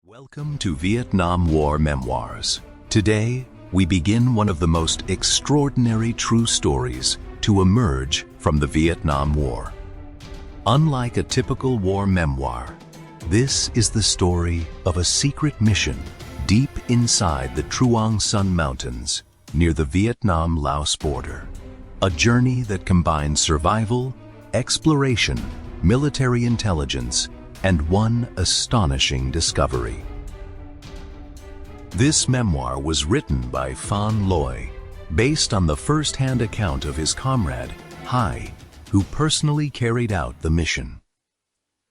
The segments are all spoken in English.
Welcome to Vietnam War Memoirs. Today, we begin one of the most extraordinary true stories to emerge from the Vietnam War. Unlike a typical war memoir, this is the story of a secret mission deep inside the Truong Sun Mountains near the Vietnam-Laos border. A journey that combines survival, exploration, military intelligence, and one astonishing discovery. This memoir was written by Phan Loi, based on the first-hand account of his comrade, Hai, who personally carried out the mission.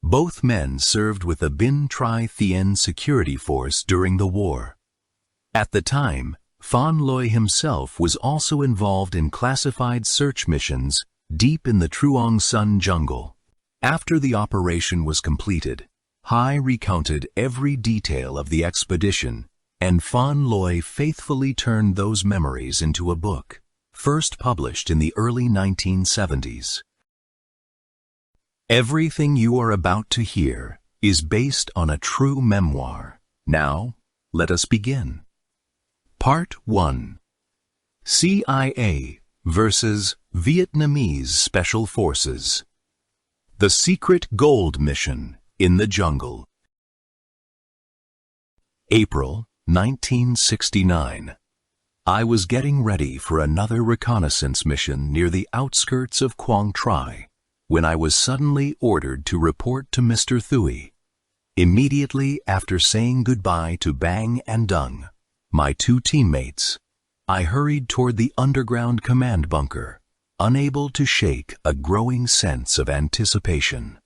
Both men served with the Binh Tri Thien security force during the war. At the time, Phan Loi himself was also involved in classified search missions deep in the Truong Sun jungle. After the operation was completed, Hai recounted every detail of the expedition, and Phan Loi faithfully turned those memories into a book, first published in the early 1970s. Everything you are about to hear is based on a true memoir. Now, let us begin. Part 1. CIA versus Vietnamese Special Forces. The Secret Gold Mission in the Jungle. April 1969. I was getting ready for another reconnaissance mission near the outskirts of Quang Tri when I was suddenly ordered to report to Mr. Thuy. Immediately after saying goodbye to Bang and Dung, my two teammates, I hurried toward the underground command bunker, unable to shake a growing sense of anticipation.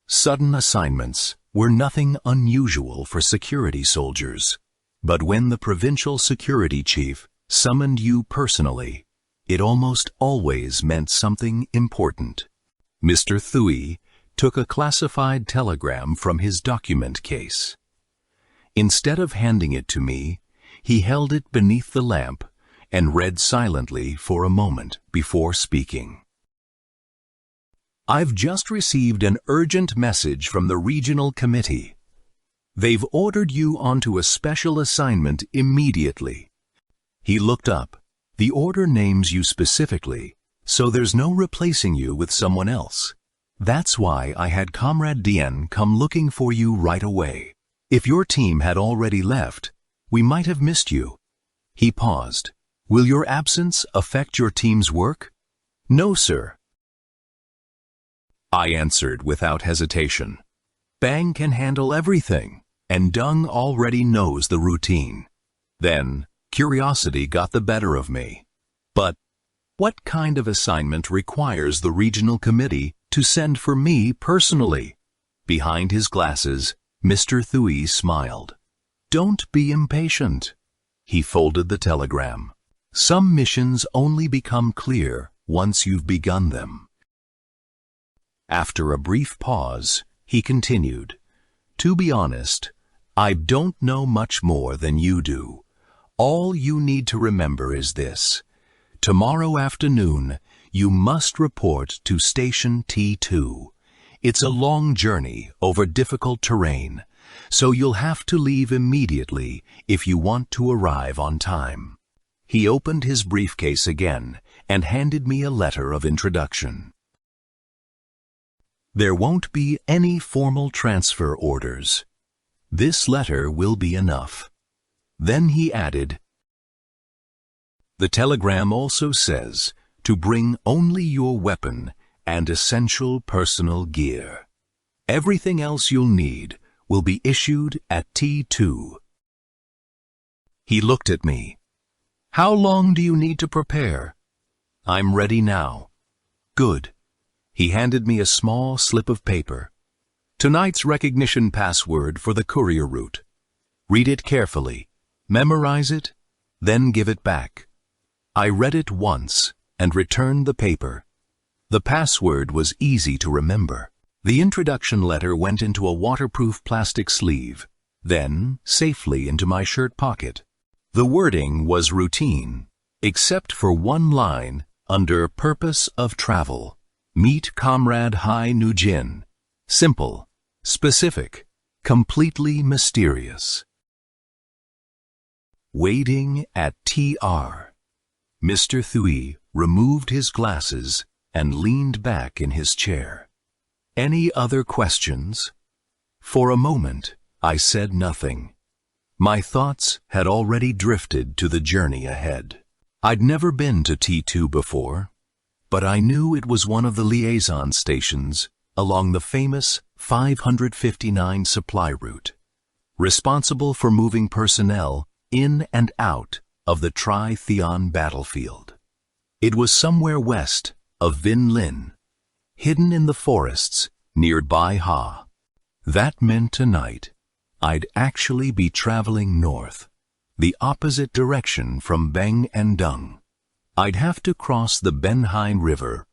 Sudden assignments were nothing unusual for security soldiers, but when the provincial security chief summoned you personally, it almost always meant something important. Mr. Thuy took a classified telegram from his document case. Instead of handing it to me, he held it beneath the lamp and read silently for a moment before speaking. I've just received an urgent message from the regional committee. They've ordered you onto a special assignment immediately. He looked up. The order names you specifically, so there's no replacing you with someone else. That's why I had Comrade Dien come looking for you right away. If your team had already left, we might have missed you. He paused. Will your absence affect your team's work? No, sir. I answered without hesitation. Bang can handle everything, and Dung already knows the routine. Then, curiosity got the better of me. But what kind of assignment requires the regional committee to send for me personally? Behind his glasses, Mr. Thuy smiled. Don't be impatient. He folded the telegram. Some missions only become clear once you've begun them. After a brief pause, he continued, To be honest, I don't know much more than you do. All you need to remember is this. Tomorrow afternoon, you must report to Station T2. It's a long journey over difficult terrain, so you'll have to leave immediately if you want to arrive on time. He opened his briefcase again and handed me a letter of introduction. There won't be any formal transfer orders. This letter will be enough. Then he added, The telegram also says to bring only your weapon and essential personal gear. Everything else you'll need will be issued at T2. He looked at me. How long do you need to prepare? I'm ready now. Good. He handed me a small slip of paper. Tonight's recognition password for the courier route. Read it carefully, memorize it, then give it back. I read it once and returned the paper. The password was easy to remember. The introduction letter went into a waterproof plastic sleeve, then safely into my shirt pocket. The wording was routine, except for one line under Purpose of Travel. Meet Comrade Hai Nu Jin. Simple, specific, completely mysterious. Waiting at TR. Mr. Thuy removed his glasses and leaned back in his chair. Any other questions? For a moment, I said nothing. My thoughts had already drifted to the journey ahead. I'd never been to T2 before, but I knew it was one of the liaison stations along the famous 559 supply route, responsible for moving personnel in and out of the Tri Theon battlefield. It was somewhere west of Vinh Linh, hidden in the forests near Bai Ha. That meant tonight I'd actually be traveling north, the opposite direction from Beng and Dung. I'd have to cross the Ben Hai River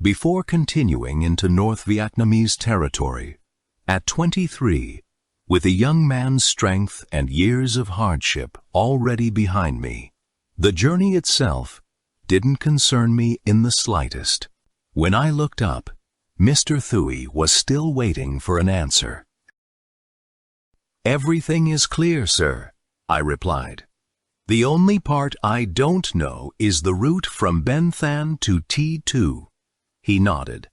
before continuing into North Vietnamese territory. At 23, with a young man's strength and years of hardship already behind me, the journey itself didn't concern me in the slightest. When I looked up, Mr. Thuy was still waiting for an answer. "Everything is clear, sir," I replied. "The only part I don't know is the route from Ben Than to T2. He nodded.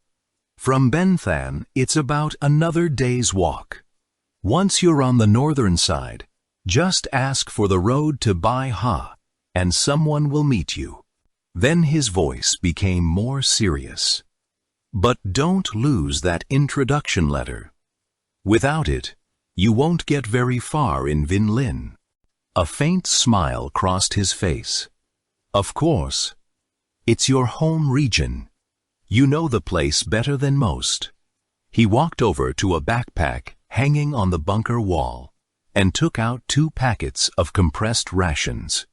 "From Ben Than, it's about another day's walk. Once you're on the northern side, just ask for the road to Bai Ha, and someone will meet you." Then his voice became more serious. "But don't lose that introduction letter. Without it, you won't get very far in Vinh Linh." A faint smile crossed his face. "Of course. It's your home region. You know the place better than most." He walked over to a backpack hanging on the bunker wall and took out 2 packets of compressed rations.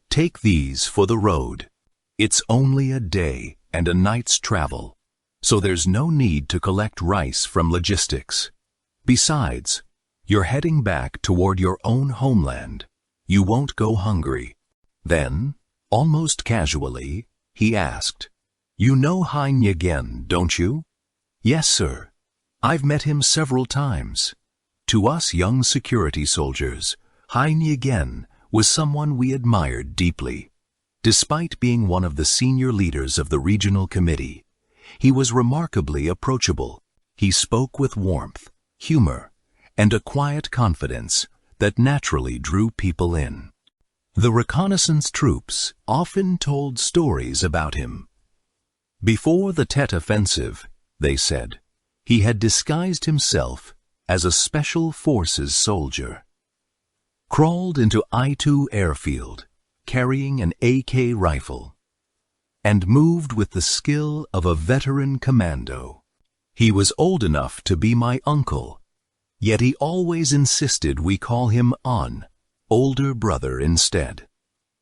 "Take these for the road. It's only a day and a night's travel, so there's no need to collect rice from logistics. Besides, you're heading back toward your own homeland. You won't go hungry." Then, almost casually, he asked, "You know Hai Nguyen, don't you?" "Yes, sir. I've met him several times." To us young security soldiers, Hai Nguyen was someone we admired deeply. Despite being one of the senior leaders of the regional committee, he was remarkably approachable. He spoke with warmth, humor, and a quiet confidence that naturally drew people in. The reconnaissance troops often told stories about him. Before the Tet Offensive, they said, he had disguised himself as a special forces soldier, crawled into I-2 airfield carrying an AK rifle, and moved with the skill of a veteran commando. He was old enough to be my uncle, yet he always insisted we call him An, older brother instead.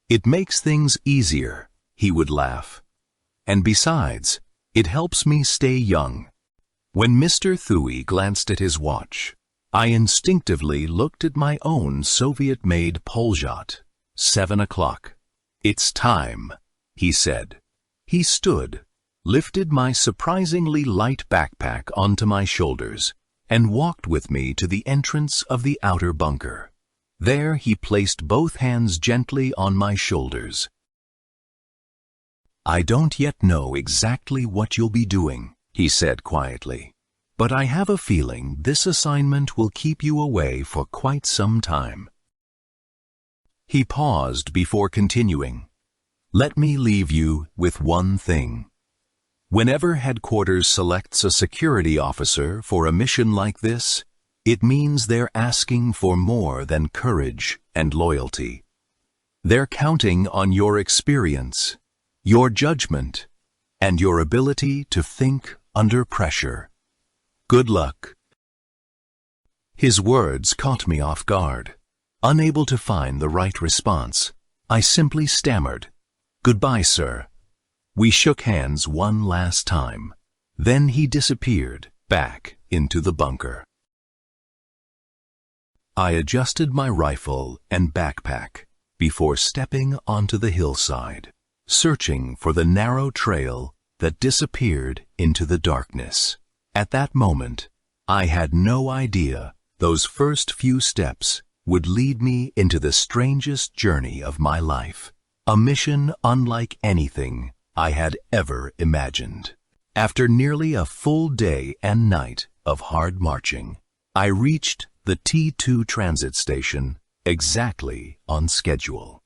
"It makes things easier," he would laugh. "And besides, it helps me stay young." When Mr. Thuy glanced at his watch, I instinctively looked at my own Soviet-made Poljot. 7 o'clock. "It's time," he said. He stood, lifted my surprisingly light backpack onto my shoulders, and walked with me to the entrance of the outer bunker. There he placed both hands gently on my shoulders. "I don't yet know exactly what you'll be doing," he said quietly, "but I have a feeling this assignment will keep you away for quite some time." He paused before continuing. "Let me leave you with one thing. Whenever headquarters selects a security officer for a mission like this, it means they're asking for more than courage and loyalty. They're counting on your experience, your judgment, and your ability to think under pressure. Good luck." His words caught me off guard. Unable to find the right response, I simply stammered, "Goodbye, sir." We shook hands one last time. Then he disappeared back into the bunker. I adjusted my rifle and backpack before stepping onto the hillside, searching for the narrow trail that disappeared into the darkness. At that moment, I had no idea Those first few steps would lead me into the strangest journey of my life, a mission unlike anything I had ever imagined. After nearly a full day and night of hard marching, I reached the T2 transit station exactly on schedule.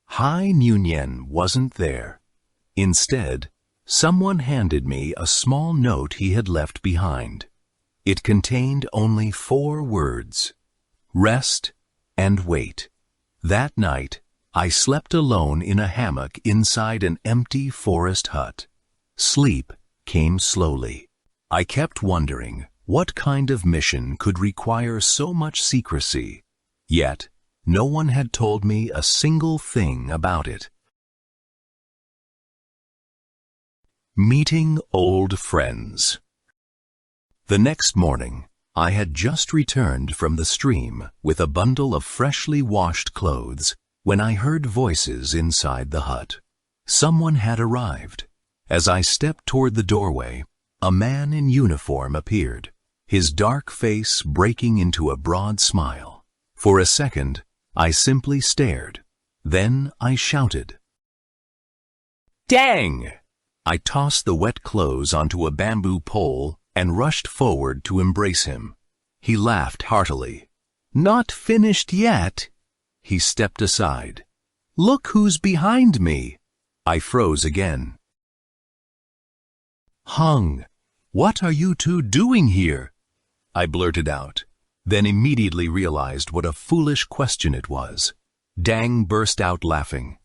Hai Nguyen wasn't there. Instead, someone handed me a small note he had left behind. It contained only 4 words: rest and wait. That night, I slept alone in a hammock inside an empty forest hut. Sleep came slowly. I kept wondering what kind of mission could require so much secrecy, yet no one had told me a single thing about it. Meeting old friends. The next morning, I had just returned from the stream with a bundle of freshly washed clothes when I heard voices inside the hut. Someone had arrived. As I stepped toward the doorway, a man in uniform appeared, his dark face breaking into a broad smile. For a second, I simply stared. Then I shouted, "Dang!" I tossed the wet clothes onto a bamboo pole and rushed forward to embrace him. He laughed heartily. "Not finished yet." He stepped aside. "Look who's behind me." I froze again. "Hung, what are you two doing here?" I blurted out, then immediately realized what a foolish question it was. Dang burst out laughing.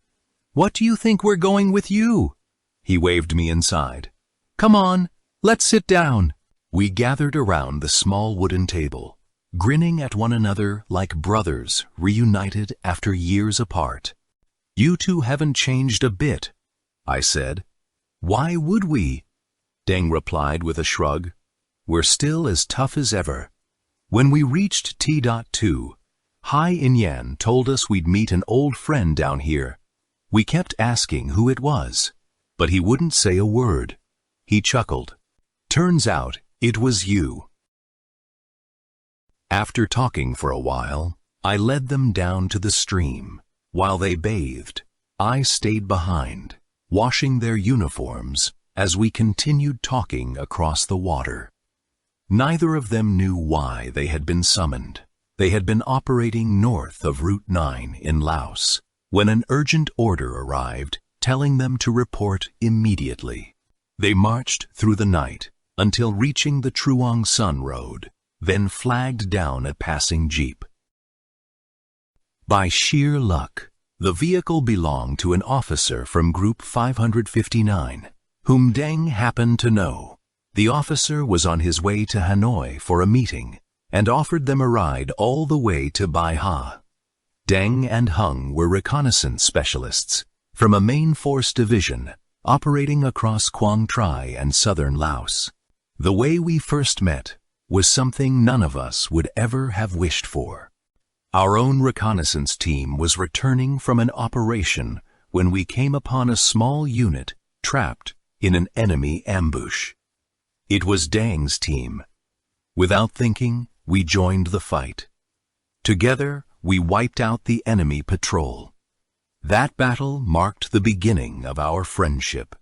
"What do you think we're going with you?" He waved me inside. "Come on, let's sit down." We gathered around the small wooden table, grinning at one another like brothers reunited after years apart. "You two haven't changed a bit," I said. "Why would we?" Deng replied with a shrug. "We're still as tough as ever." When we reached T.2, Hai Inyan told us we'd meet an old friend down here. We kept asking who it was, but he wouldn't say a word. He chuckled. "Turns out it was you." After talking for a while, I led them down to the stream. While they bathed, I stayed behind, washing their uniforms as we continued talking across the water. Neither of them knew why they had been summoned. They had been operating north of Route 9 in Laos when an urgent order arrived telling them to report immediately. They marched through the night until reaching the Truong Sun Road, then flagged down a passing jeep. By sheer luck, the vehicle belonged to an officer from Group 559, whom Deng happened to know. The officer was on his way to Hanoi for a meeting and offered them a ride all the way to Bai Ha. Deng and Hung were reconnaissance specialists from a main force division operating across Quang Tri and southern Laos. The way we first met was something none of us would ever have wished for. Our own reconnaissance team was returning from an operation when we came upon a small unit trapped in an enemy ambush. It was Deng's team. Without thinking, we joined the fight. Together, we wiped out the enemy patrol. That battle marked the beginning of our friendship.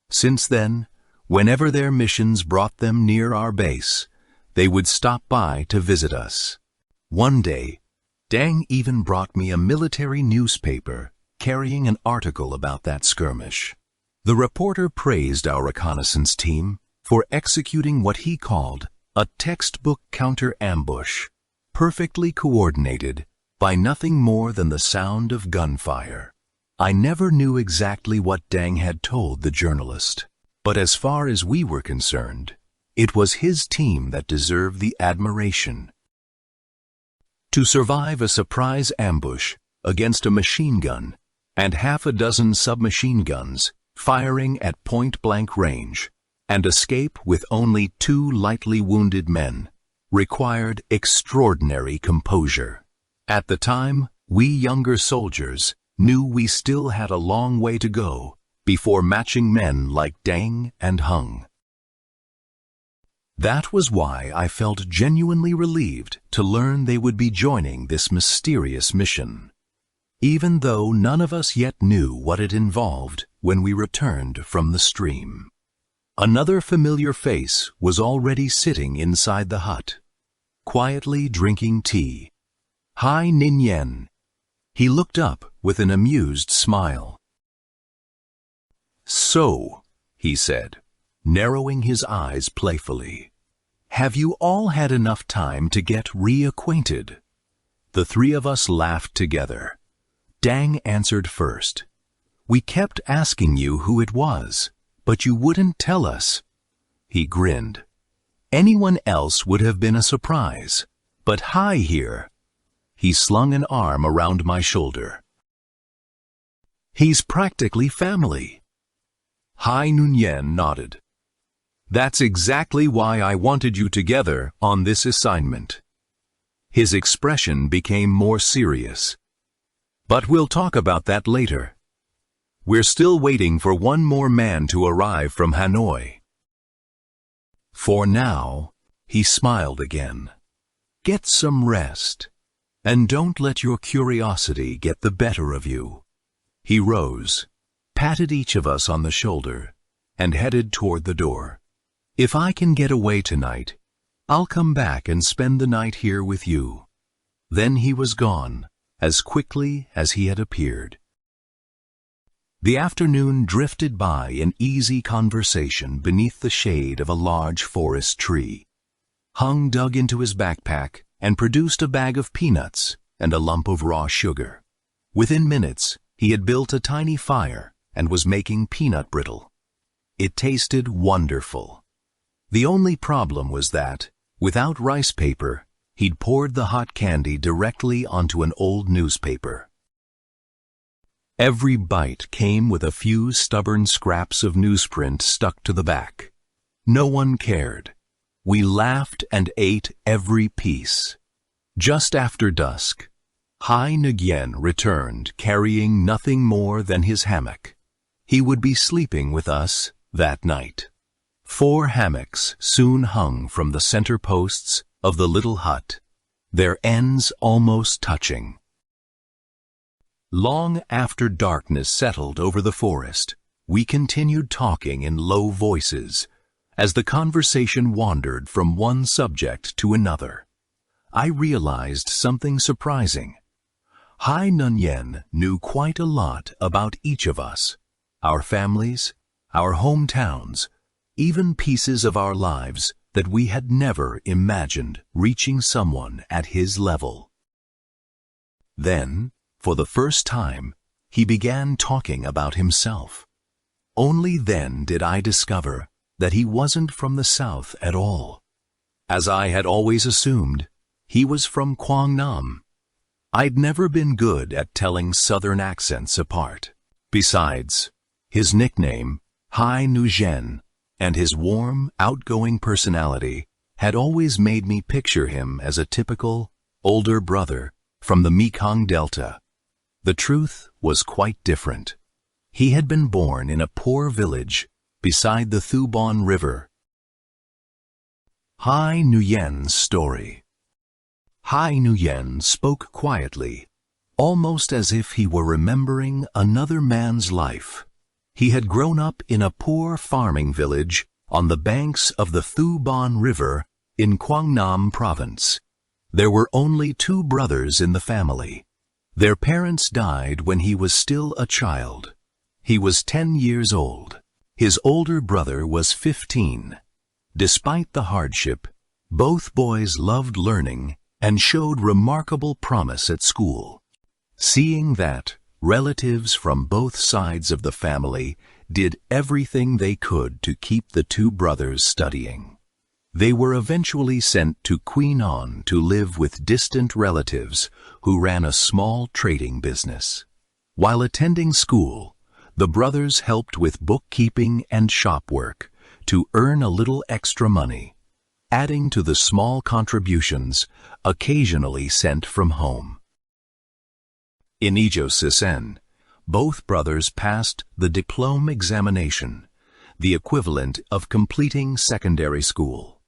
Since then, whenever their missions brought them near our base, they would stop by to visit us. One day, Deng even brought me a military newspaper carrying an article about that skirmish. The reporter praised our reconnaissance team for executing what he called a textbook counter-ambush, perfectly coordinated by nothing more than the sound of gunfire. I never knew exactly what Deng had told the journalist, but as far as we were concerned, it was his team that deserved the admiration. To survive a surprise ambush against a machine gun and half a dozen submachine guns firing at point-blank range, and escape with only 2 lightly wounded men, required extraordinary composure. At the time, we younger soldiers knew we still had a long way to go before matching men like Deng and Hung. That was why I felt genuinely relieved to learn they would be joining this mysterious mission, even though none of us yet knew what it involved when we returned from the stream. Another familiar face was already sitting inside the hut, quietly drinking tea. "Hi, Ninyen." He looked up with an amused smile. "So," he said, narrowing his eyes playfully, "have you all had enough time to get reacquainted?" The three of us laughed together. Dang answered first. "We kept asking you who it was, but you wouldn't tell us." He grinned. "Anyone else would have been a surprise, but Hai here." He slung an arm around my shoulder. "He's practically family." Hai Nunyen nodded. "That's exactly why I wanted you together on this assignment." His expression became more serious. "But we'll talk about that later. We're still waiting for one more man to arrive from Hanoi. For now," he smiled again, "get some rest, and don't let your curiosity get the better of you." He rose, patted each of us on the shoulder, and headed toward the door. "If I can get away tonight, I'll come back and spend the night here with you." Then he was gone, as quickly as he had appeared. The afternoon drifted by in easy conversation beneath the shade of a large forest tree. Hung dug into his backpack and produced a bag of peanuts and a lump of raw sugar. Within minutes, he had built a tiny fire and was making peanut brittle. It tasted wonderful. The only problem was that, without rice paper, he'd poured the hot candy directly onto an old newspaper. Every bite came with a few stubborn scraps of newsprint stuck to the back. No one cared. We laughed and ate every piece. Just after dusk, Hai Nguyen returned carrying nothing more than his hammock. He would be sleeping with us that night. 4 hammocks soon hung from the center posts of the little hut, their ends almost touching. Long after darkness settled over the forest, we continued talking in low voices as the conversation wandered from one subject to another. I realized something surprising. Hai Nunyen knew quite a lot about each of us, our families, our hometowns, even pieces of our lives that we had never imagined reaching someone at his level. Then, for the first time, he began talking about himself. Only then did I discover that he wasn't from the South at all. As I had always assumed, he was from Quang Nam. I'd never been good at telling Southern accents apart. Besides, his nickname, Hai Nguyen, and his warm, outgoing personality had always made me picture him as a typical, older brother from the Mekong Delta. The truth was quite different. He had been born in a poor village beside the Thu Bon River. Hai Nguyen's story. Hai Nguyen spoke quietly, almost as if he were remembering another man's life. He had grown up in a poor farming village on the banks of the Thu Bon River in Quang Nam Province. There were only 2 brothers in the family. Their parents died when he was still a child. He was 10 years old. His older brother was 15. Despite the hardship, both boys loved learning and showed remarkable promise at school. Seeing that, relatives from both sides of the family did everything they could to keep the 2 brothers studying. They were eventually sent to Quy Nhon to live with distant relatives who ran a small trading business. While attending school, the brothers helped with bookkeeping and shop work to earn a little extra money, adding to the small contributions occasionally sent from home. In Ijo Sisen, both brothers passed the diplôme examination, the equivalent of completing secondary school.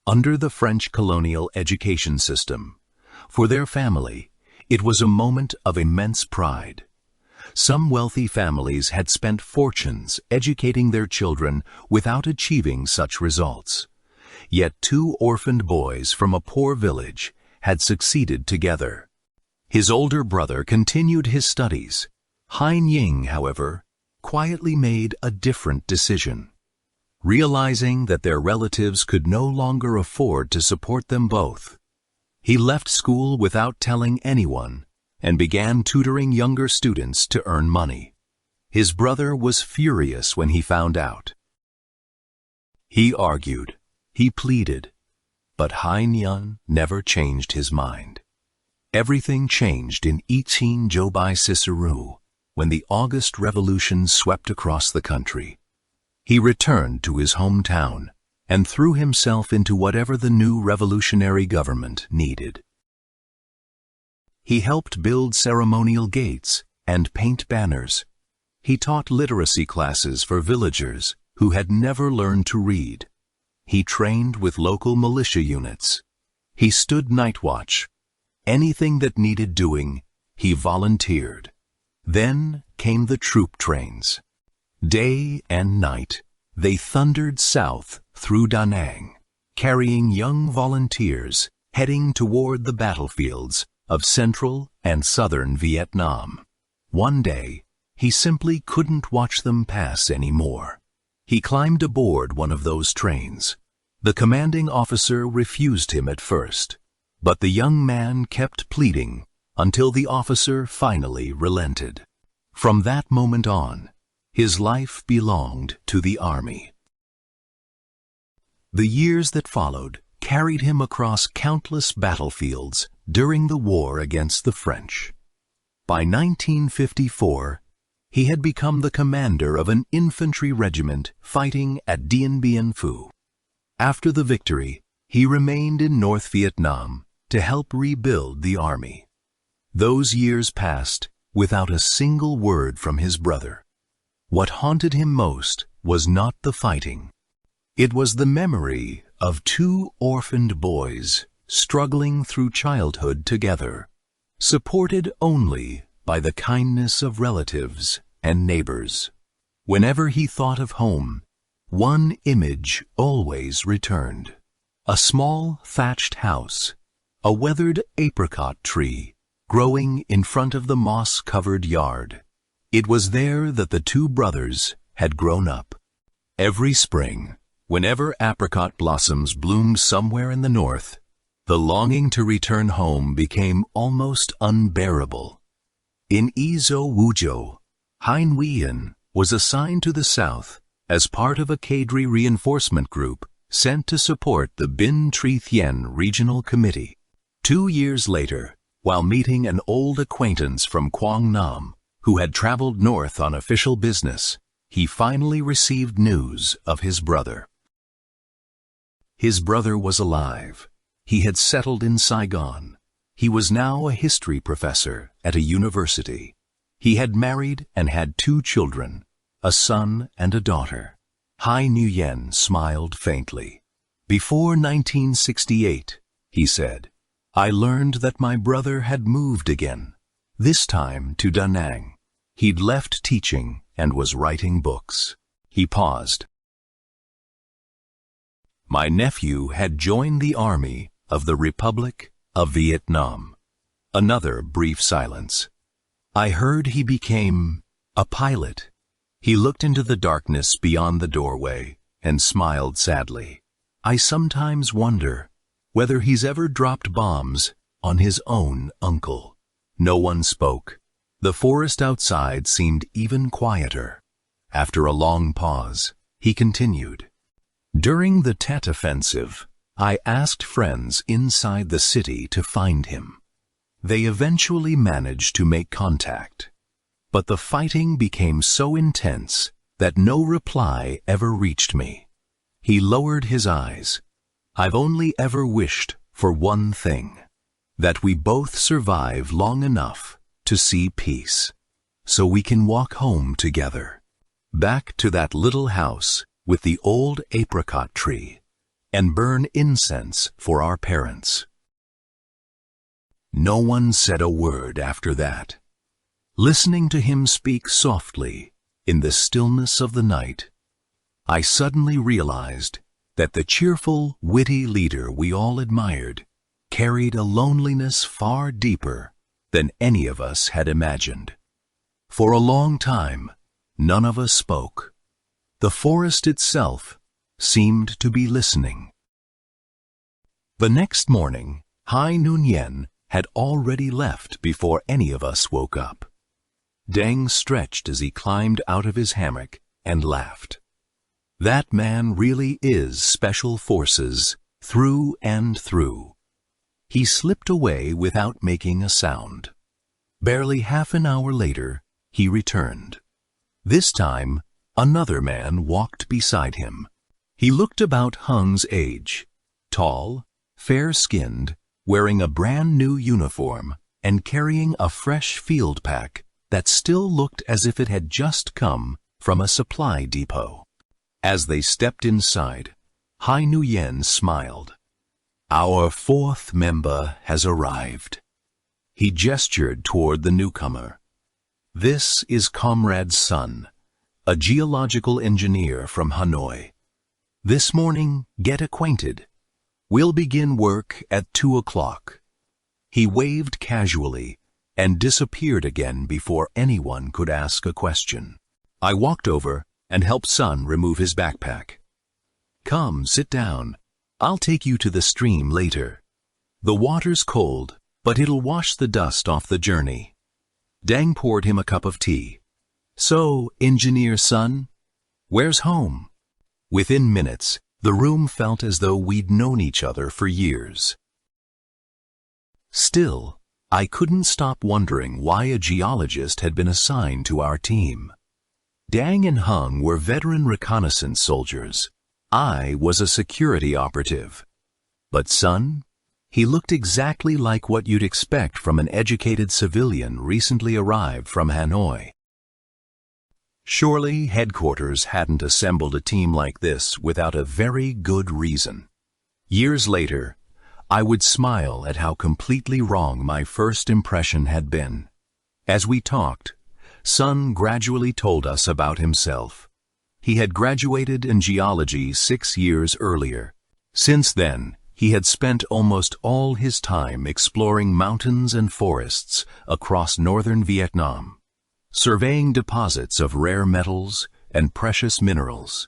under the French colonial education system. For their family, it was a moment of immense pride. Some wealthy families had spent fortunes educating their children without achieving such results. Yet two orphaned boys from a poor village had succeeded together. His older brother continued his studies. Hein Ying, however, quietly made a different decision. Realizing that their relatives could no longer afford to support them both, he left school without telling anyone and began tutoring younger students to earn money. His brother was furious when he found out. He argued, he pleaded, but Hein Ying never changed his mind. Everything changed in 1896 when the August Revolution swept across the country. He returned to his hometown and threw himself into whatever the new revolutionary government needed. He helped build ceremonial gates and paint banners. He taught literacy classes for villagers who had never learned to read. He trained with local militia units. He stood night watch. Anything that needed doing, he volunteered. Then came the troop trains. Day and night, they thundered south through Da Nang, carrying young volunteers heading toward the battlefields of central and southern Vietnam. One day, he simply couldn't watch them pass anymore. He climbed aboard one of those trains. The commanding officer refused him at first, but the young man kept pleading until the officer finally relented. From that moment on, his life belonged to the army. The years that followed carried him across countless battlefields during the war against the French. By 1954, he had become the commander of an infantry regiment fighting at Dien Bien Phu. After the victory, he remained in North Vietnam to help rebuild the army. Those years passed without a single word from his brother. What haunted him most was not the fighting. It was the memory of two orphaned boys struggling through childhood together, supported only by the kindness of relatives and neighbors. Whenever he thought of home, one image always returned. A small thatched house, a weathered apricot tree growing in front of the moss-covered yard. It was there that the two brothers had grown up. Every spring, whenever apricot blossoms bloomed somewhere in the north, the longing to return home became almost unbearable. In Izo Wuzhou, Hein Ying was assigned to the south as part of a cadre reinforcement group sent to support the Binh Tri Thien Regional Committee. 2 years later, while meeting an old acquaintance from Quang Nam, who had traveled north on official business, he finally received news of his brother. His brother was alive. He had settled in Saigon. He was now a history professor at a university. He had married and had 2 children, a son and a daughter. Hein Ying smiled faintly. Before 1968, he said, I learned that my brother had moved again, this time to Da Nang. He'd left teaching and was writing books. He paused. My nephew had joined the Army of the Republic of Vietnam. Another brief silence. I heard he became a pilot. He looked into the darkness beyond the doorway and smiled sadly. I sometimes wonder whether he's ever dropped bombs on his own uncle. No one spoke. The forest outside seemed even quieter. After a long pause, he continued. During the Tet Offensive, I asked friends inside the city to find him. They eventually managed to make contact. But the fighting became so intense that no reply ever reached me. He lowered his eyes. I've only ever wished for one thing, that we both survive long enough to see peace, so we can walk home together, back to that little house with the old apricot tree, and burn incense for our parents. No one said a word after that. Listening to him speak softly in the stillness of the night, I suddenly realized that the cheerful, witty leader we all admired carried a loneliness far deeper than any of us had imagined. For a long time, none of us spoke. The forest itself seemed to be listening. The next morning, Hai Nguyen had already left before any of us woke up. Deng stretched as he climbed out of his hammock and laughed. That man really is Special Forces through and through. He slipped away without making a sound. Barely half an hour later, he returned. This time, another man walked beside him. He looked about Hung's age, tall, fair-skinned, wearing a brand-new uniform and carrying a fresh field pack that still looked as if it had just come from a supply depot. As they stepped inside, Hai Nguyen smiled. "Our fourth member has arrived." He gestured toward the newcomer. "This is Comrade Sun, a geological engineer from Hanoi. This morning, get acquainted. We'll begin work at 2 o'clock. He waved casually and disappeared again before anyone could ask a question. I walked over and helped Sun remove his backpack. "Come, sit down. I'll take you to the stream later. The water's cold, but it'll wash the dust off the journey." Deng poured him a cup of tea. "So, Engineer Sun, where's home?" Within minutes, the room felt as though we'd known each other for years. Still, I couldn't stop wondering why a geologist had been assigned to our team. Deng and Hung were veteran reconnaissance soldiers. I was a security operative. But Sun? He looked exactly like what you'd expect from an educated civilian recently arrived from Hanoi. Surely headquarters hadn't assembled a team like this without a very good reason. Years later, I would smile at how completely wrong my first impression had been. As we talked, Sun gradually told us about himself. He had graduated in geology 6 years earlier. Since then, he had spent almost all his time exploring mountains and forests across northern Vietnam, surveying deposits of rare metals and precious minerals.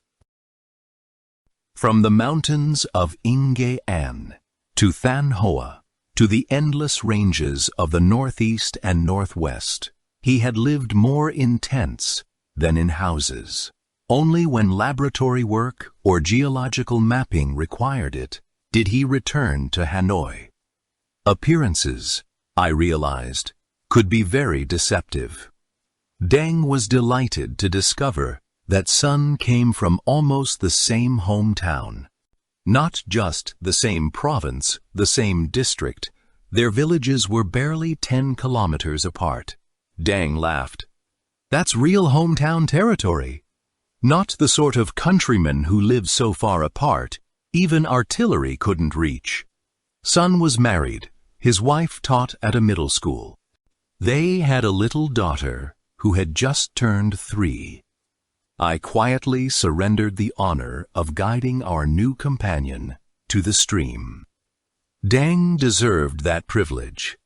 From the mountains of Inge An to Than Hoa to the endless ranges of the northeast and northwest, he had lived more in tents than in houses. Only when laboratory work or geological mapping required it did he return to Hanoi. Appearances, I realized, could be very deceptive. Deng was delighted to discover that Sun came from almost the same hometown. Not just the same province, the same district. Their villages were barely 10 kilometers apart. Deng laughed. "That's real hometown territory. Not the sort of countrymen who live so far apart, even artillery couldn't reach." Sun was married. His wife taught at a middle school. They had a little daughter who had just turned 3. I quietly surrendered the honor of guiding our new companion to the stream. Deng deserved that privilege.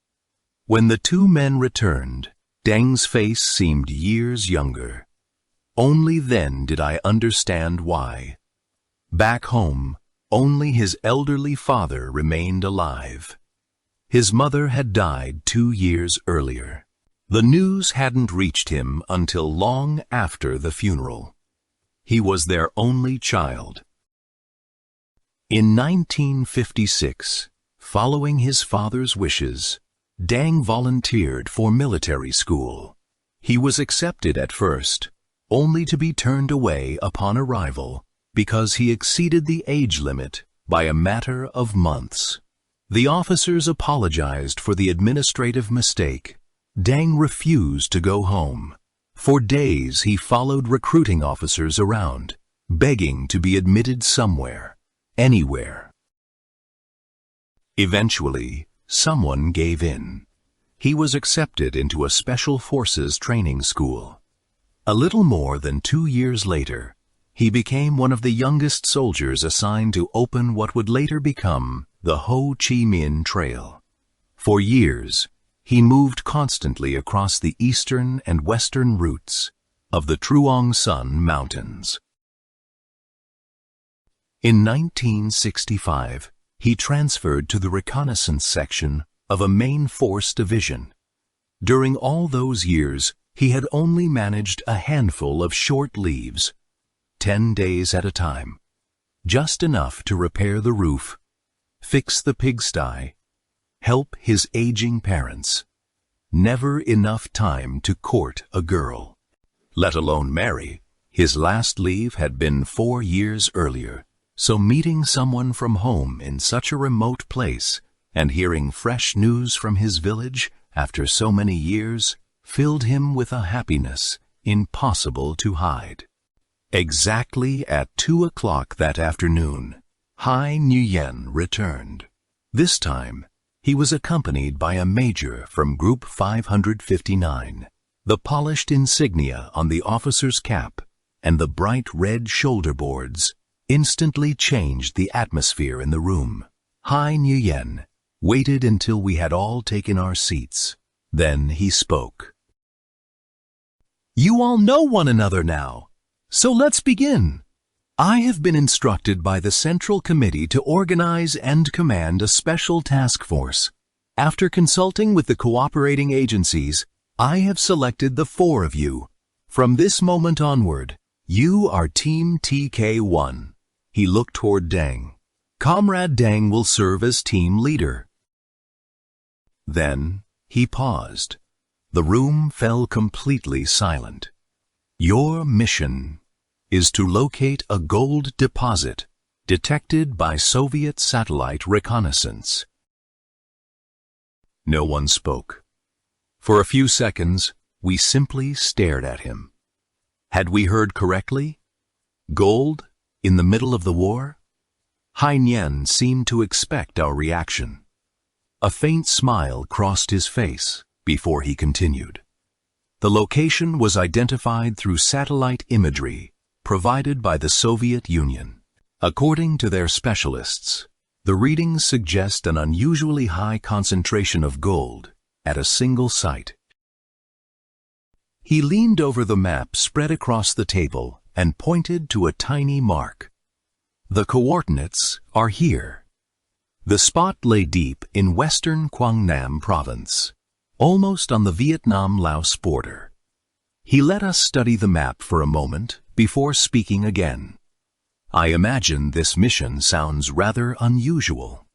When the 2 men returned, Deng's face seemed years younger. Only then did I understand why. Back home, only his elderly father remained alive. His mother had died 2 years earlier. The news hadn't reached him until long after the funeral. He was their only child. In 1956, following his father's wishes, Deng volunteered for military school. He was accepted at first, only to be turned away upon arrival because he exceeded the age limit by a matter of months. The officers apologized for the administrative mistake. Deng refused to go home. For days he followed recruiting officers around, begging to be admitted somewhere. anywhere. Eventually, someone gave in. He was accepted into a special forces training school. A little more than 2 years later, he became one of the youngest soldiers assigned to open what would later become the Ho Chi Minh Trail. For years, he moved constantly across the eastern and western routes of the Truong Sun Mountains. In 1965, he transferred to the reconnaissance section of a main force division. During all those years, he had only managed a handful of short leaves, 10 days at a time, just enough to repair the roof, fix the pigsty, help his aging parents. Never enough time to court a girl, let alone marry. His last leave had been 4 years earlier, so meeting someone from home in such a remote place and hearing fresh news from his village after so many years filled him with a happiness impossible to hide. Exactly at 2 o'clock that afternoon, Hai Nguyen returned. This time, he was accompanied by a major from Group 559. The polished insignia on the officer's cap and the bright red shoulder boards instantly changed the atmosphere in the room. Hai Nguyen waited until we had all taken our seats. Then he spoke. "You all know one another now, so let's begin. I have been instructed by the Central Committee to organize and command a special task force. After consulting with the cooperating agencies, I have selected the 4 of you. From this moment onward, you are Team TK1. He looked toward Deng. Comrade Deng will serve as team leader. Then he paused. The room fell completely silent. Your mission is to locate a gold deposit detected by Soviet satellite reconnaissance. No one spoke. For a few seconds, we simply stared at him. Had we heard correctly? Gold in the middle of the war? Hai Nguyen seemed to expect our reaction. A faint smile crossed his face before he continued. The location was identified through satellite imagery provided by the Soviet Union. According to their specialists, the readings suggest an unusually high concentration of gold at a single site. He leaned over the map spread across the table and pointed to a tiny mark. The coordinates are here. The spot lay deep in western Quang Nam province, almost on the Vietnam-Laos border. He let us study the map for a moment before speaking again. I imagine this mission sounds rather unusual.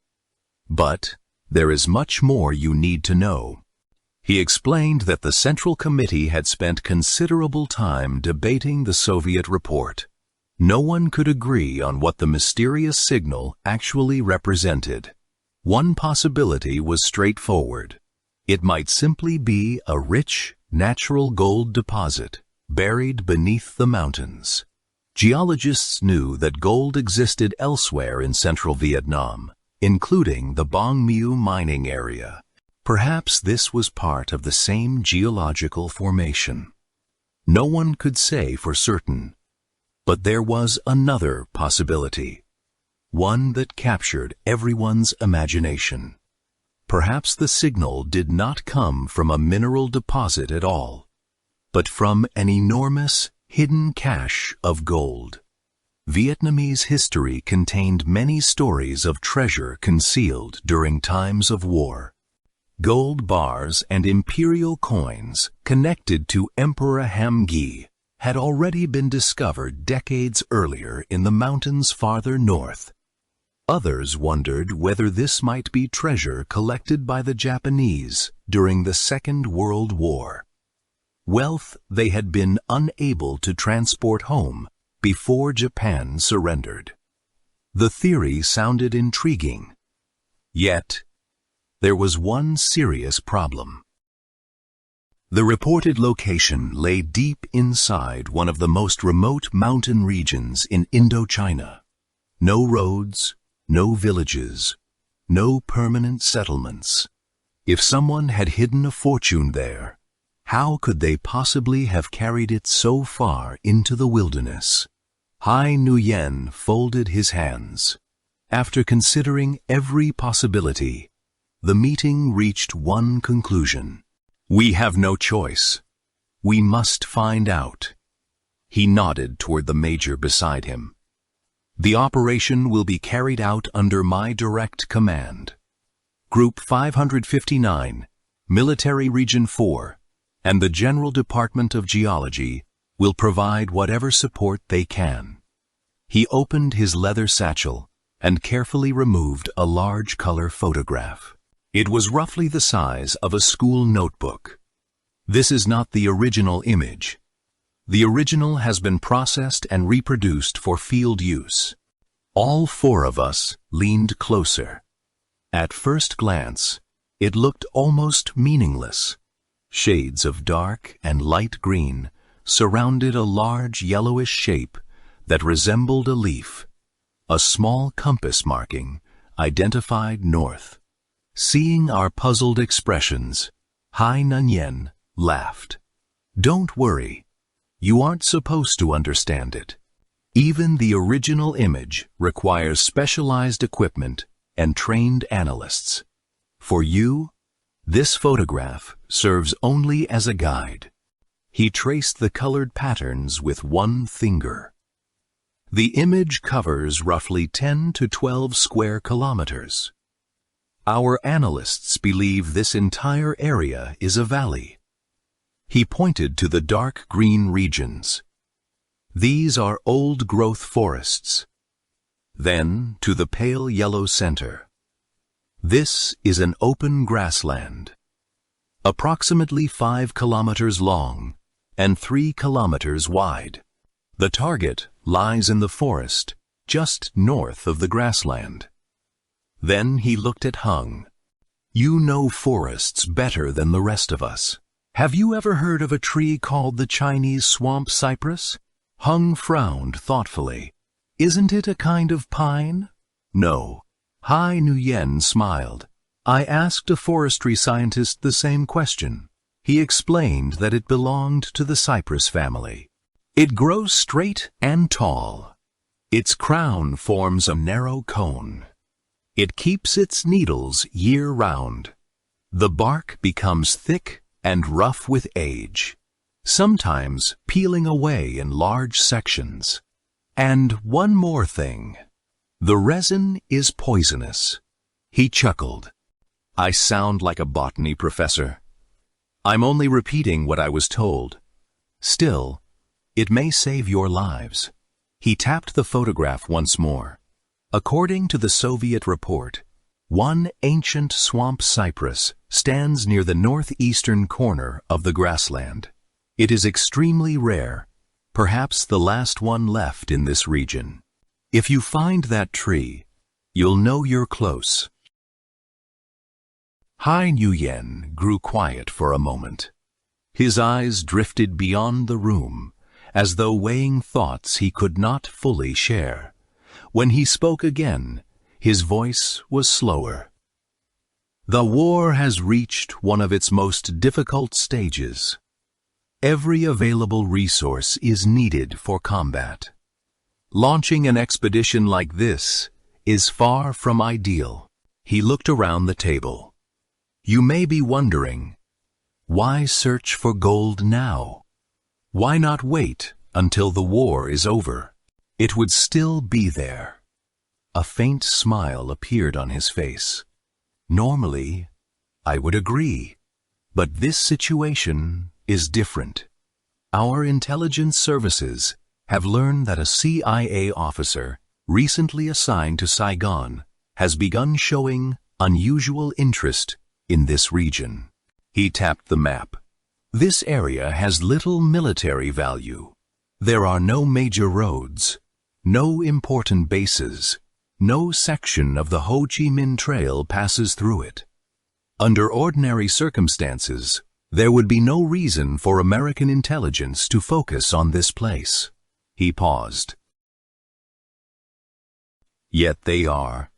But there is much more you need to know. He explained that the Central Committee had spent considerable time debating the Soviet report. No one could agree on what the mysterious signal actually represented. One possibility was straightforward. It might simply be a rich, natural gold deposit buried beneath the mountains. Geologists knew that gold existed elsewhere in central Vietnam, including the Bong Miu mining area. Perhaps this was part of the same geological formation. No one could say for certain, but there was another possibility, one that captured everyone's imagination. Perhaps the signal did not come from a mineral deposit at all, but from an enormous, hidden cache of gold. Vietnamese history contained many stories of treasure concealed during times of war. Gold bars and imperial coins connected to Emperor Ham Nghi had already been discovered decades earlier in the mountains farther north. Others wondered whether this might be treasure collected by the Japanese during the Second World War. Wealth they had been unable to transport home before Japan surrendered. The theory sounded intriguing. Yet, there was one serious problem. The reported location lay deep inside one of the most remote mountain regions in Indochina. No roads, no villages, no permanent settlements. If someone had hidden a fortune there, how could they possibly have carried it so far into the wilderness? Hai Nguyen folded his hands. After considering every possibility, the meeting reached one conclusion. We have no choice. We must find out. He nodded toward the major beside him. The operation will be carried out under my direct command. Group 559, Military Region 4, and the General Department of Geology will provide whatever support they can. He opened his leather satchel and carefully removed a large color photograph. It was roughly the size of a school notebook. This is not the original image. The original has been processed and reproduced for field use. All four of us leaned closer. At first glance, it looked almost meaningless. Shades of dark and light green surrounded a large yellowish shape that resembled a leaf. A small compass marking identified north. Seeing our puzzled expressions, Hai Nguyen laughed. Don't worry. You aren't supposed to understand it. Even the original image requires specialized equipment and trained analysts. For you, this photograph serves only as a guide. He traced the colored patterns with one finger. The image covers roughly 10 to 12 square kilometers. Our analysts believe this entire area is a valley. He pointed to the dark green regions. These are old-growth forests. Then to the pale yellow center. This is an open grassland, approximately 5 kilometers long and 3 kilometers wide. The target lies in the forest just north of the grassland. Then he looked at Hung. You know forests better than the rest of us. Have you ever heard of a tree called the Chinese swamp cypress? Hung frowned thoughtfully. Isn't it a kind of pine? No. Hai Nguyen smiled. I asked a forestry scientist the same question. He explained that it belonged to the cypress family. It grows straight and tall. Its crown forms a narrow cone. It keeps its needles year-round. The bark becomes thick and rough with age, sometimes peeling away in large sections. And one more thing. The resin is poisonous. He chuckled. I sound like a botany professor. I'm only repeating what I was told. Still, it may save your lives. He tapped the photograph once more. According to the Soviet report, one ancient swamp cypress stands near the northeastern corner of the grassland. It is extremely rare, perhaps the last one left in this region. If you find that tree, you'll know you're close. Hai Nguyen grew quiet for a moment. His eyes drifted beyond the room, as though weighing thoughts he could not fully share. When he spoke again, his voice was slower. The war has reached one of its most difficult stages. Every available resource is needed for combat. Launching an expedition like this is far from ideal. He looked around the table. You may be wondering, why search for gold now? Why not wait until the war is over? It would still be there. A faint smile appeared on his face. Normally, I would agree, but this situation is different. Our intelligence services have learned that a CIA officer recently assigned to Saigon has begun showing unusual interest in this region. He tapped the map. This area has little military value. There are no major roads, no important bases, no section of the Ho Chi Minh Trail passes through it. Under ordinary circumstances, there would be no reason for American intelligence to focus on this place. He paused. Yet they are.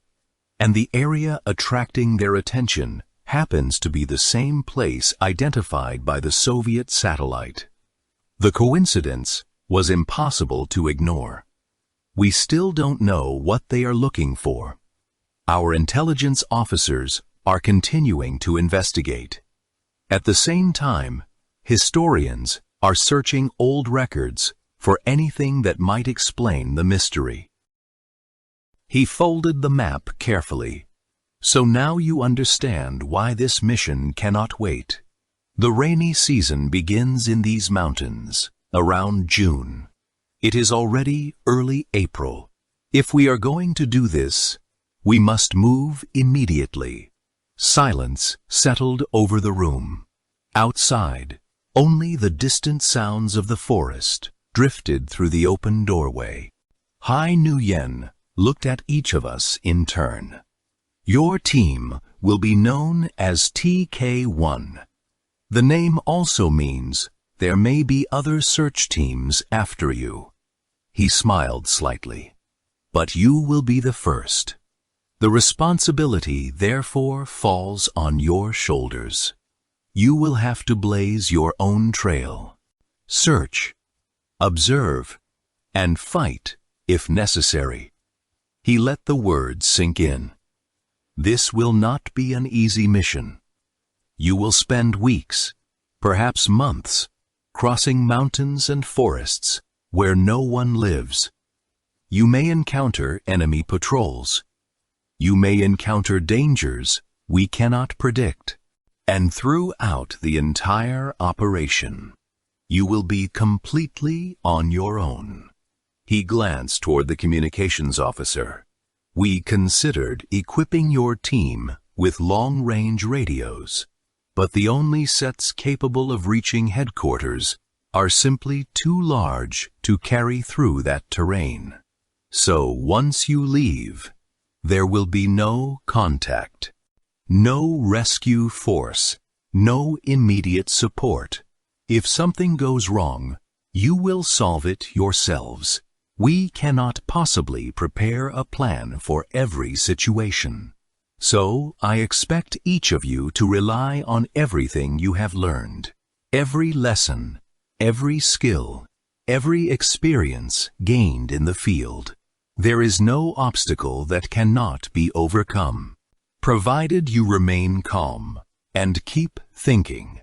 And the area attracting their attention happens to be the same place identified by the Soviet satellite. The coincidence was impossible to ignore. We still don't know what they are looking for. Our intelligence officers are continuing to investigate. At the same time, historians are searching old records for anything that might explain the mystery. He folded the map carefully. So now you understand why this mission cannot wait. The rainy season begins in these mountains around June. It is already early April. If we are going to do this, we must move immediately. Silence settled over the room. Outside, only the distant sounds of the forest drifted through the open doorway. Hai Nguyen looked at each of us in turn. Your team will be known as TK1. The name also means there may be other search teams after you. He smiled slightly. But you will be the first. The responsibility, therefore, falls on your shoulders. You will have to blaze your own trail. Search, observe, and fight if necessary. He let the words sink in. This will not be an easy mission. You will spend weeks, perhaps months, crossing mountains and forests where no one lives. You may encounter enemy patrols. You may encounter dangers we cannot predict. And throughout the entire operation, you will be completely on your own. He glanced toward the communications officer. We considered equipping your team with long-range radios, but the only sets capable of reaching headquarters are simply too large to carry through that terrain. So once you leave, there will be no contact, no rescue force, no immediate support. If something goes wrong, you will solve it yourselves. We cannot possibly prepare a plan for every situation. So I expect each of you to rely on everything you have learned. Every lesson, every skill, every experience gained in the field. There is no obstacle that cannot be overcome, provided you remain calm and keep thinking.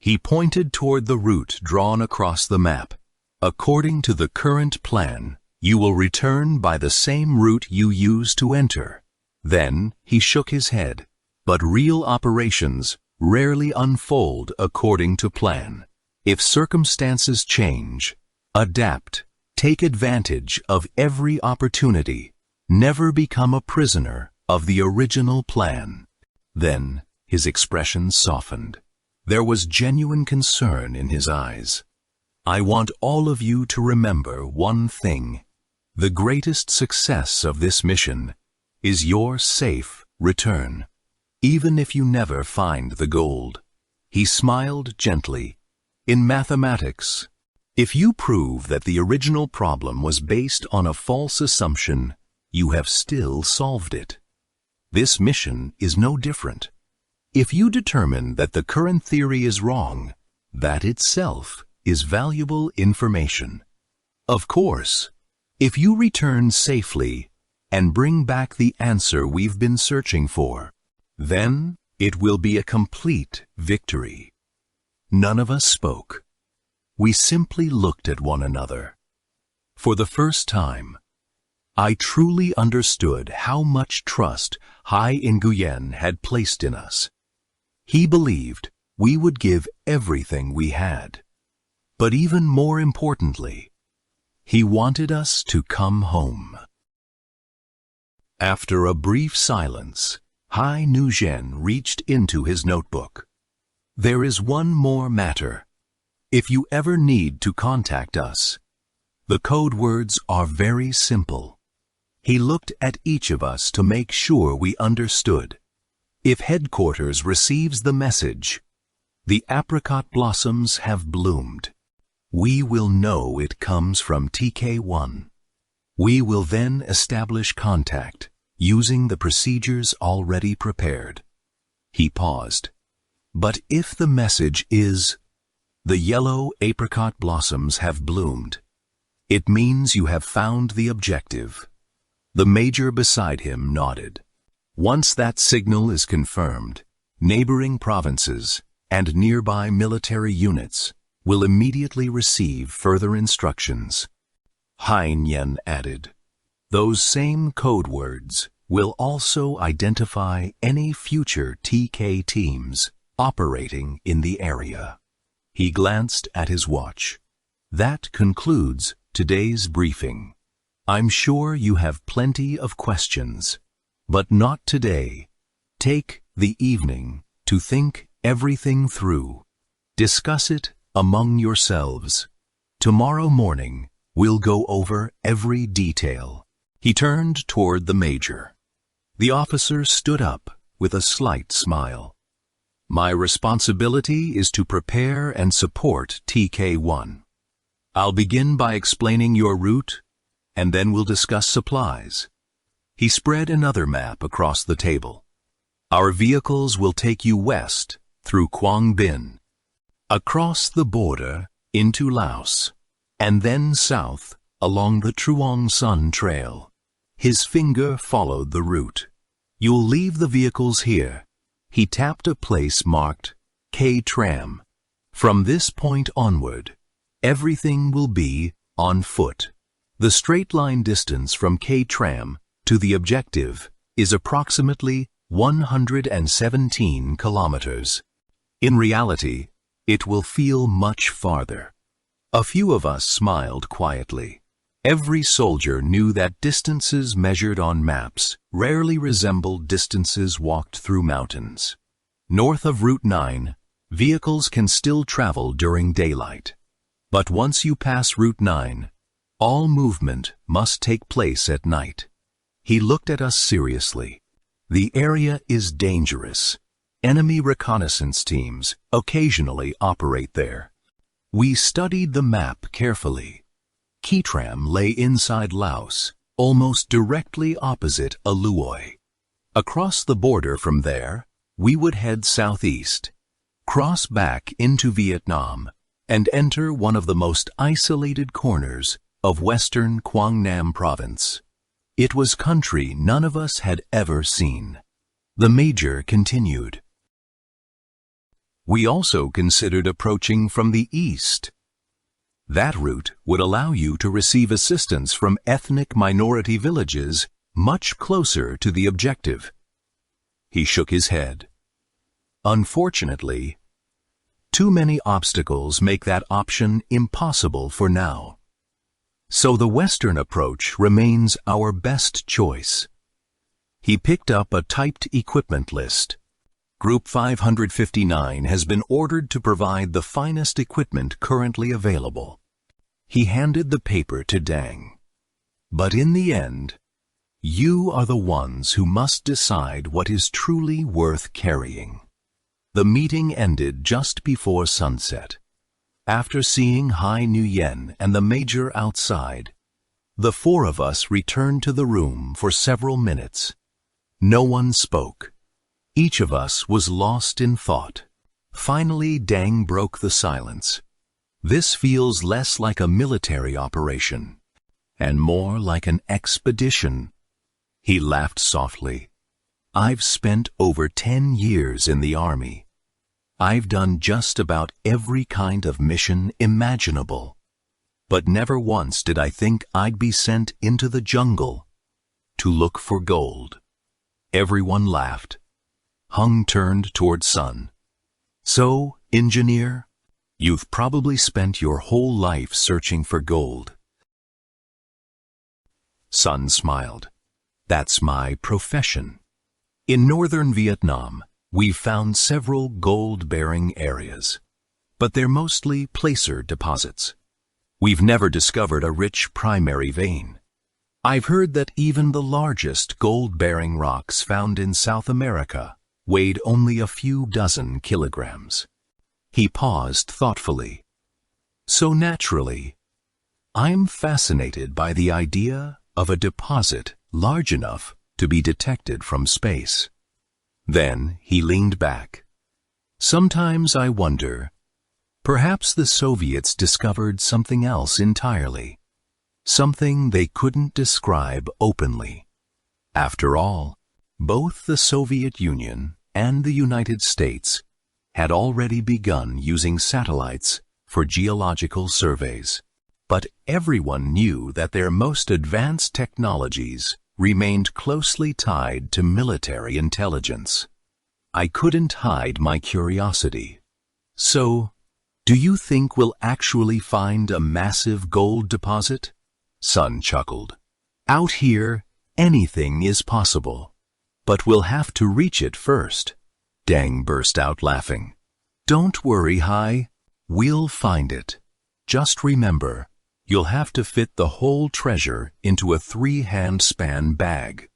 He pointed toward the route drawn across the map. According to the current plan, you will return by the same route you used to enter. Then he shook his head. But real operations rarely unfold according to plan. If circumstances change, adapt, take advantage of every opportunity. Never become a prisoner of the original plan. Then his expression softened. There was genuine concern in his eyes. I want all of you to remember one thing. The greatest success of this mission is your safe return, even if you never find the gold. He smiled gently. In mathematics, if you prove that the original problem was based on a false assumption, you have still solved it. This mission is no different. If you determine that the current theory is wrong, that itself is valuable information. Of course, if you return safely and bring back the answer we've been searching for, then it will be a complete victory. None of us spoke. We simply looked at one another. For the first time, I truly understood how much trust Hai Nguyen had placed in us. He believed we would give everything we had. But even more importantly, he wanted us to come home. After a brief silence, Hai Nguyen reached into his notebook. There is one more matter. If you ever need to contact us, the code words are very simple. He looked at each of us to make sure we understood. If headquarters receives the message, the apricot blossoms have bloomed. We will know it comes from TK1. We will then establish contact, using the procedures already prepared. He paused. But if the message is, "The yellow apricot blossoms have bloomed," it means you have found the objective. The major beside him nodded. Once that signal is confirmed, neighboring provinces and nearby military units will immediately receive further instructions. Haiyan added, "Those same code words will also identify any future TK teams operating in the area." He glanced at his watch. "That concludes today's briefing. I'm sure you have plenty of questions, but not today. Take the evening to think everything through. Discuss it among yourselves. Tomorrow morning, we'll go over every detail." He turned toward the major. The officer stood up with a slight smile. "My responsibility is to prepare and support TK1. I'll begin by explaining your route, and then we'll discuss supplies." He spread another map across the table. "Our vehicles will take you west through Quang Binh, across the border into Laos, and then south along the Truong Sun Trail." His finger followed the route. "You'll leave the vehicles here." He tapped a place marked K Tram. "From this point onward, everything will be on foot." The straight-line distance from K Tram to the objective is approximately 117 kilometers. In reality, it will feel much farther. A few of us smiled quietly. Every soldier knew that distances measured on maps rarely resembled distances walked through mountains. North of Route 9, vehicles can still travel during daylight. But once you pass Route 9, all movement must take place at night. He looked at us seriously. "The area is dangerous. Enemy reconnaissance teams occasionally operate there." We studied the map carefully. Kitram lay inside Laos, almost directly opposite Aloi. Across the border from there, we would head southeast, cross back into Vietnam, and enter one of the most isolated corners of western Quang Nam province. It was country none of us had ever seen. The major continued. "We also considered approaching from the east. That route would allow you to receive assistance from ethnic minority villages much closer to the objective." He shook his head. "Unfortunately, too many obstacles make that option impossible for now. So the western approach remains our best choice." He picked up a typed equipment list. "Group 559 has been ordered to provide the finest equipment currently available." He handed the paper to Dang. "But in the end, you are the ones who must decide what is truly worth carrying." The meeting ended just before sunset. After seeing Hai Nguyen and the major outside, the four of us returned to the room for several minutes. No one spoke. Each of us was lost in thought. Finally, Dang broke the silence. "This feels less like a military operation, and more like an expedition." He laughed softly. "I've spent over 10 years in the army. I've done just about every kind of mission imaginable. But never once did I think I'd be sent into the jungle to look for gold." Everyone laughed. Hung turned toward Sun. "So, engineer, you've probably spent your whole life searching for gold." Sun smiled. "That's my profession. In northern Vietnam, we've found several gold-bearing areas, but they're mostly placer deposits. We've never discovered a rich primary vein. I've heard that even the largest gold-bearing rocks found in South America weighed only a few dozen kilograms." He paused thoughtfully. "So naturally, I'm fascinated by the idea of a deposit large enough to be detected from space. Then he leaned back. Sometimes I wonder, perhaps the Soviets discovered something else entirely, something they couldn't describe openly. After all, both the Soviet Union and the United States had already begun using satellites for geological surveys. But everyone knew that their most advanced technologies remained closely tied to military intelligence. I couldn't hide my curiosity. So, do you think we'll actually find a massive gold deposit? Sun chuckled. Out here, anything is possible. But we'll have to reach it first. Dang burst out laughing. Don't worry, Hai. We'll find it. Just remember, you'll have to fit the whole treasure into a 3-hand-span bag.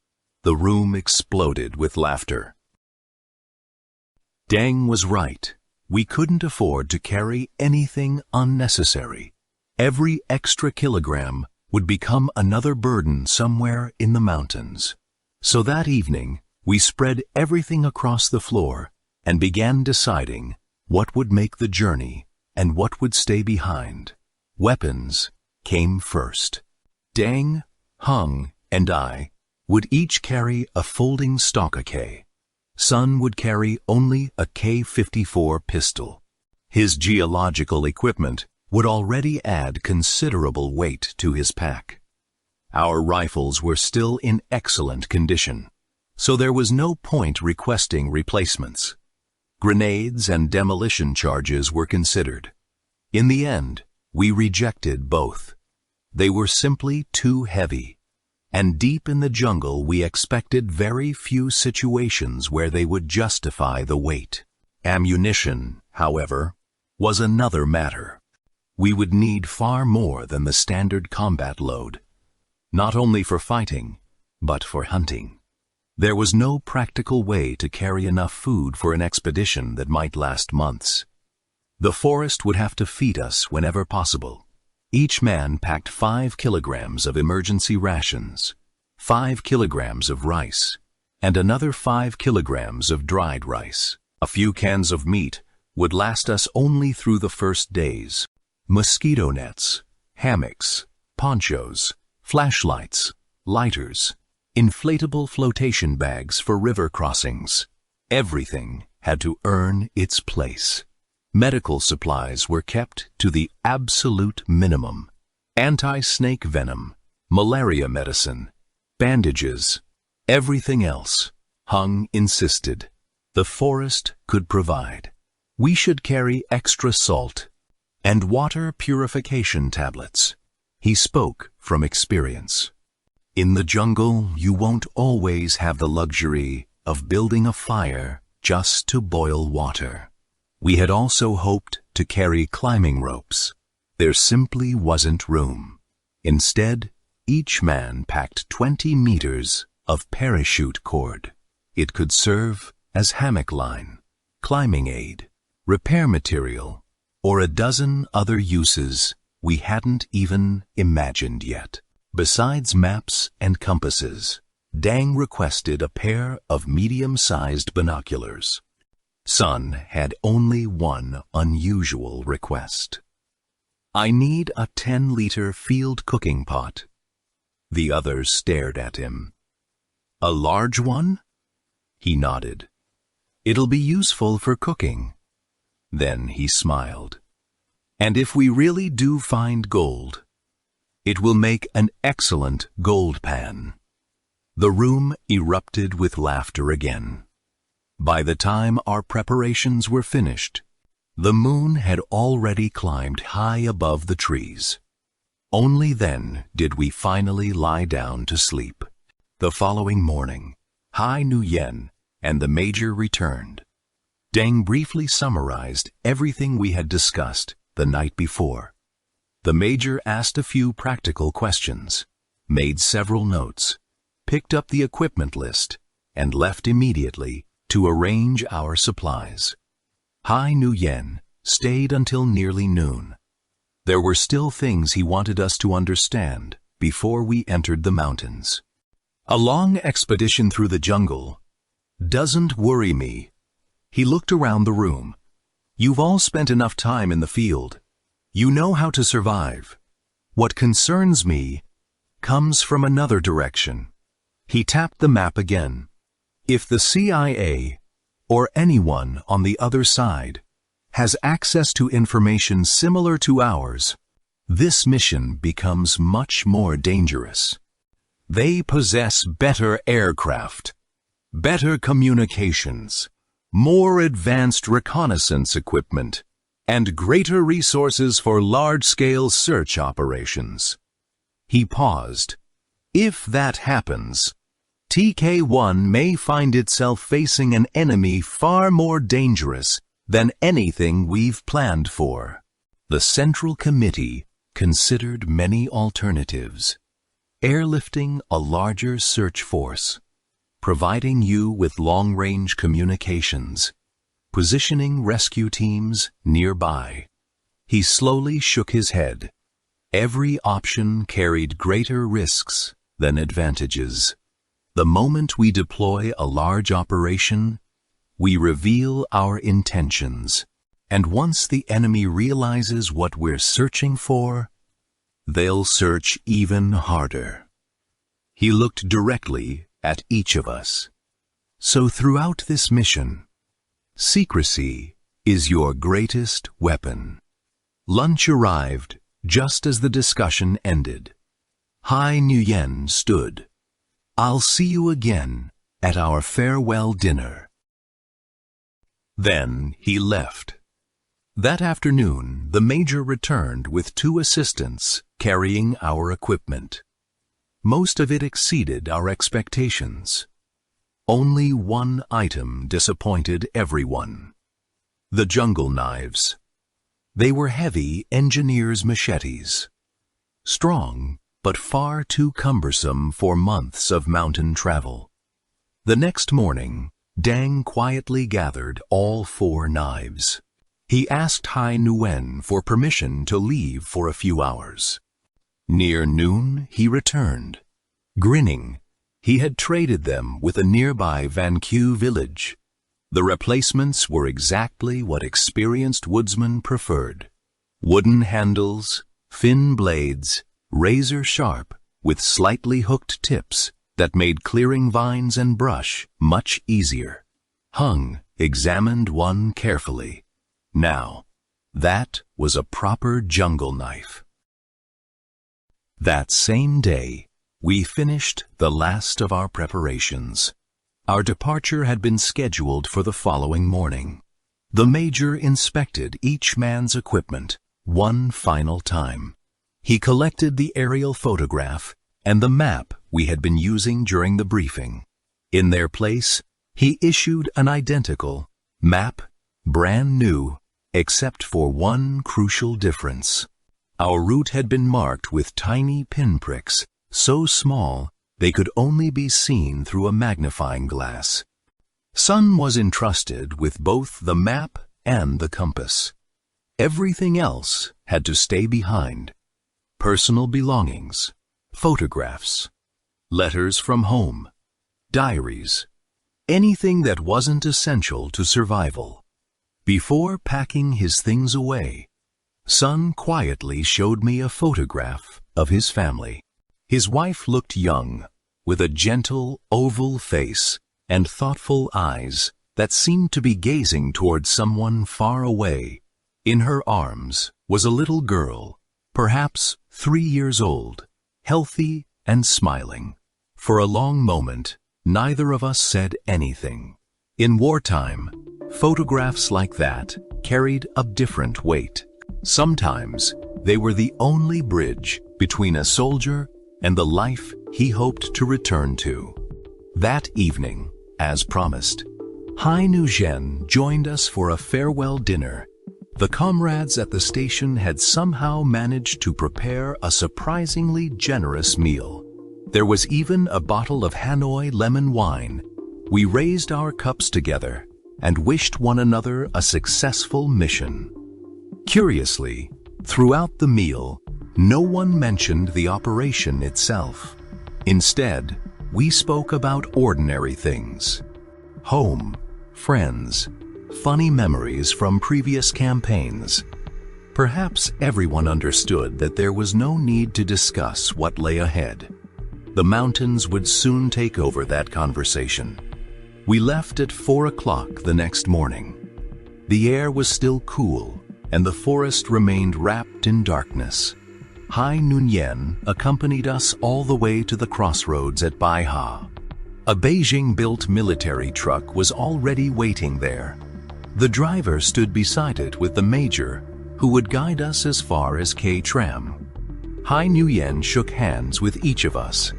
The room exploded with laughter. Dang was right. We couldn't afford to carry anything unnecessary. Every extra kilogram would become another burden somewhere in the mountains. So that evening, we spread everything across the floor and began deciding what would make the journey and what would stay behind. Weapons came first. Dang, Hung, and I would each carry a folding stock AK. Sun would carry only a K-54 pistol. His geological equipment would already add considerable weight to his pack. Our rifles were still in excellent condition, so there was no point requesting replacements. Grenades and demolition charges were considered. In the end, we rejected both. They were simply too heavy, and deep in the jungle we expected very few situations where they would justify the weight. Ammunition, however, was another matter. We would need far more than the standard combat load, not only for fighting, but for hunting. There was no practical way to carry enough food for an expedition that might last months. The forest would have to feed us whenever possible. Each man packed 5 kilograms of emergency rations, 5 kilograms of rice, and another 5 kilograms of dried rice. A few cans of meat would last us only through the first days. Mosquito nets, hammocks, ponchos, flashlights, lighters, inflatable flotation bags for river crossings. Everything had to earn its place. Medical supplies were kept to the absolute minimum. Anti-snake venom, malaria medicine, bandages, everything else, Hung insisted, the forest could provide. We should carry extra salt and water purification tablets. He spoke from experience. In the jungle, you won't always have the luxury of building a fire just to boil water. We had also hoped to carry climbing ropes. There simply wasn't room. Instead, each man packed 20 meters of parachute cord. It could serve as hammock line, climbing aid, repair material, or a dozen other uses we hadn't even imagined yet. Besides maps and compasses, Dang requested a pair of medium-sized binoculars. Sun had only one unusual request. I need a 10-liter field cooking pot. The others stared at him. A large one? He nodded. It'll be useful for cooking. Then he smiled. And if we really do find gold, it will make an excellent gold pan. The room erupted with laughter again. By the time our preparations were finished, the moon had already climbed high above the trees. Only then did we finally lie down to sleep. The following morning, Hai Nguyen and the Major returned. Deng briefly summarized everything we had discussed the night before. The Major asked a few practical questions, made several notes, picked up the equipment list, and left immediately to arrange our supplies. Hai Nguyen stayed until nearly noon. There were still things he wanted us to understand before we entered the mountains. A long expedition through the jungle doesn't worry me. He looked around the room. You've all spent enough time in the field. You know how to survive. What concerns me comes from another direction. He tapped the map again. If the CIA, or anyone on the other side, has access to information similar to ours, this mission becomes much more dangerous. They possess better aircraft, better communications, more advanced reconnaissance equipment, and greater resources for large-scale search operations. He paused. If that happens, TK-1 may find itself facing an enemy far more dangerous than anything we've planned for. The Central Committee considered many alternatives. Airlifting a larger search force, providing you with long-range communications, positioning rescue teams nearby. He slowly shook his head. Every option carried greater risks than advantages. The moment we deploy a large operation, we reveal our intentions. And once the enemy realizes what we're searching for, they'll search even harder. He looked directly at each of us. So throughout this mission, secrecy is your greatest weapon. Lunch arrived just as the discussion ended. Hai Nguyen stood. I'll see you again at our farewell dinner. Then he left. That afternoon, the Major returned with 2 assistants carrying our equipment. Most of it exceeded our expectations. Only one item disappointed everyone. The jungle knives. They were heavy engineer's machetes. Strong, but far too cumbersome for months of mountain travel. The next morning, Dang quietly gathered all 4 knives. He asked Hai Nguyen for permission to leave for a few hours. Near noon, he returned. Grinning, he had traded them with a nearby Van Q village. The replacements were exactly what experienced woodsmen preferred. Wooden handles, thin blades, razor sharp, with slightly hooked tips that made clearing vines and brush much easier. Hung examined one carefully. Now, that was a proper jungle knife. That same day, we finished the last of our preparations. Our departure had been scheduled for the following morning. The Major inspected each man's equipment one final time. He collected the aerial photograph and the map we had been using during the briefing. In their place, he issued an identical map, brand new, except for one crucial difference. Our route had been marked with tiny pinpricks, so small they could only be seen through a magnifying glass. Sun was entrusted with both the map and the compass. Everything else had to stay behind. Personal belongings, photographs, letters from home, diaries, anything that wasn't essential to survival. Before packing his things away, Sun quietly showed me a photograph of his family. His wife looked young, with a gentle, oval face and thoughtful eyes that seemed to be gazing toward someone far away. In her arms was a little girl, perhaps 3 years old, healthy and smiling. For a long moment, neither of us said anything. In wartime, photographs like that carried a different weight. Sometimes they were the only bridge between a soldier and the life he hoped to return to. That evening, as promised, Hai Nguyen joined us for a farewell dinner. The comrades at the station had somehow managed to prepare a surprisingly generous meal. There was even a bottle of Hanoi lemon wine. We raised our cups together and wished one another a successful mission. Curiously, throughout the meal, No one mentioned the operation itself. Instead, we spoke about ordinary things. Home, friends, funny memories from previous campaigns. Perhaps everyone understood that there was no need to discuss what lay ahead. The mountains would soon take over that conversation. We left at 4 o'clock the next morning. The air was still cool, and the forest remained wrapped in darkness. Hai Nguyen accompanied us all the way to the crossroads at Bai Ha. A Beijing-built military truck was already waiting there. The driver stood beside it with the major, who would guide us as far as K Tram. Hai Nguyen shook hands with each of us.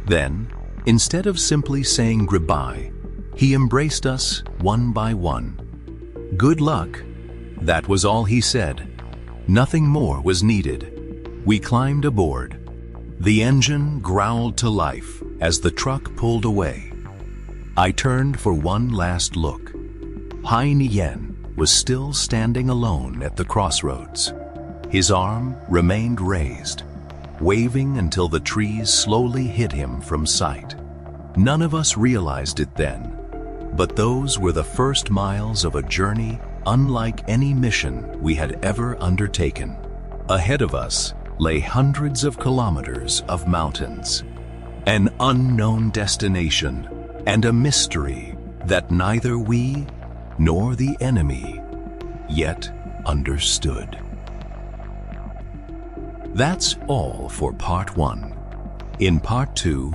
Then, instead of simply saying goodbye, he embraced us one by one. Good luck. That was all he said. Nothing more was needed. We climbed aboard. The engine growled to life as the truck pulled away. I turned for one last look. Hai Nguyen was still standing alone at the crossroads. His arm remained raised, waving until the trees slowly hid him from sight. None of us realized it then, but those were the first miles of a journey unlike any mission we had ever undertaken. Ahead of us lay hundreds of kilometers of mountains, an unknown destination, and a mystery that neither we nor the enemy yet understood. That's all for Part 1. In Part 2,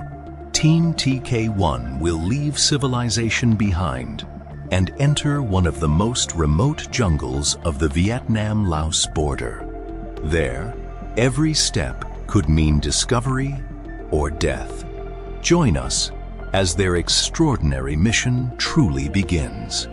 Team TK1 will leave civilization behind and enter one of the most remote jungles of the Vietnam-Laos border. There, every step could mean discovery or death. Join us as their extraordinary mission truly begins.